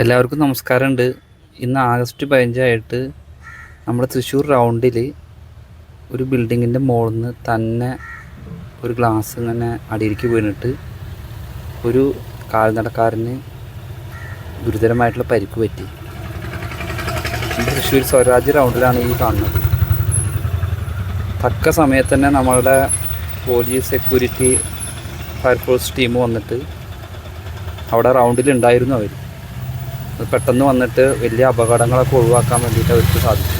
എല്ലാവർക്കും നമസ്കാരമുണ്ട്. ഇന്ന് ആഗസ്റ്റ് 15 നമ്മുടെ തൃശ്ശൂർ റൗണ്ടിൽ ഒരു ബിൽഡിങ്ങിൻ്റെ മുകളിൽ നിന്ന് തന്നെ ഒരു ഗ്ലാസ് ഇങ്ങനെ അടിയിലേക്ക് വീണിട്ട് ഒരു കാൽനടക്കാരന് ഗുരുതരമായിട്ടുള്ള പരിക്ക് പറ്റി. തൃശ്ശൂർ സ്വരാജ് റൗണ്ടിലാണ് ഈ കാണുന്നത്. തക്ക സമയത്ത് തന്നെ നമ്മളുടെ പോലീസ്, സെക്യൂരിറ്റി, ഫയർഫോഴ്സ് ടീം വന്നിട്ട് അവിടെ റൗണ്ടിലുണ്ടായിരുന്നു. അവർ പെട്ടെന്ന് വന്നിട്ട് വലിയ അപകടങ്ങളൊക്കെ ഒഴിവാക്കാൻ വേണ്ടിയിട്ട് അവർക്ക് സാധിച്ചു.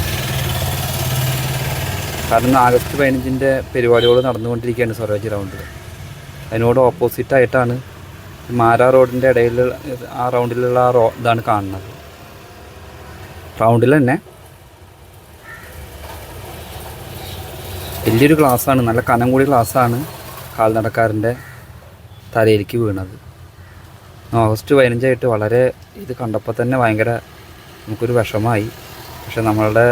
കാരണം ആഗസ്റ്റ് 15 പരിപാടികൾ നടന്നുകൊണ്ടിരിക്കുകയാണ് സ്വരാജ് റൗണ്ടിൽ. അതിനോട് ഓപ്പോസിറ്റായിട്ടാണ് മാരാ റോഡിൻ്റെ ഇടയിൽ ആ റൗണ്ടിലുള്ള ഇതാണ് കാണുന്നത്. റൗണ്ടിൽ തന്നെ വലിയൊരു ഗ്ലാസ്സാണ്, നല്ല കനം കൂടിയ ഗ്ലാസ്സാണ് കാൽനടക്കാരൻ്റെ തലയിലേക്ക് വീണത്. ആഗസ്റ്റ് 15 വളരെ ഇത് കണ്ടപ്പോൾ തന്നെ ഭയങ്കര നമുക്കൊരു വിഷമമായി. പക്ഷെ നമ്മളുടെ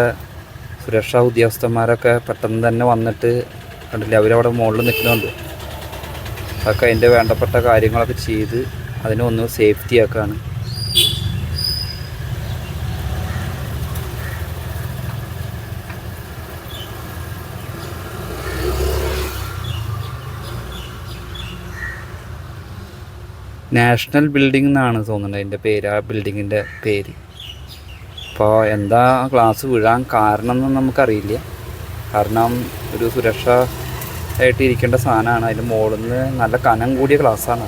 സുരക്ഷാ ഉദ്യോഗസ്ഥന്മാരൊക്കെ പെട്ടെന്ന് തന്നെ വന്നിട്ട് കണ്ടില്ലേ, അവരവിടെ മുകളിൽ നിൽക്കുന്നുണ്ട്. അതൊക്കെ അതിൻ്റെ വേണ്ടപ്പെട്ട കാര്യങ്ങളൊക്കെ ചെയ്ത് അതിനൊന്ന് സേഫ്റ്റി ആക്കുകയാണ്. നാഷണൽ ബിൽഡിംഗ് എന്നാണ് തോന്നുന്നത് അതിൻ്റെ പേര്, ആ ബിൽഡിങ്ങിൻ്റെ പേര്. അപ്പോൾ എന്താ ഗ്ലാസ് വീഴാൻ കാരണം എന്നൊന്നും നമുക്കറിയില്ല. കാരണം ഒരു സുരക്ഷ ആയിട്ട് ഇരിക്കേണ്ട സാധനമാണ്. അതിൻ്റെ മുകളിൽ നിന്ന് നല്ല കനം കൂടിയ ഗ്ലാസ്സാണ്.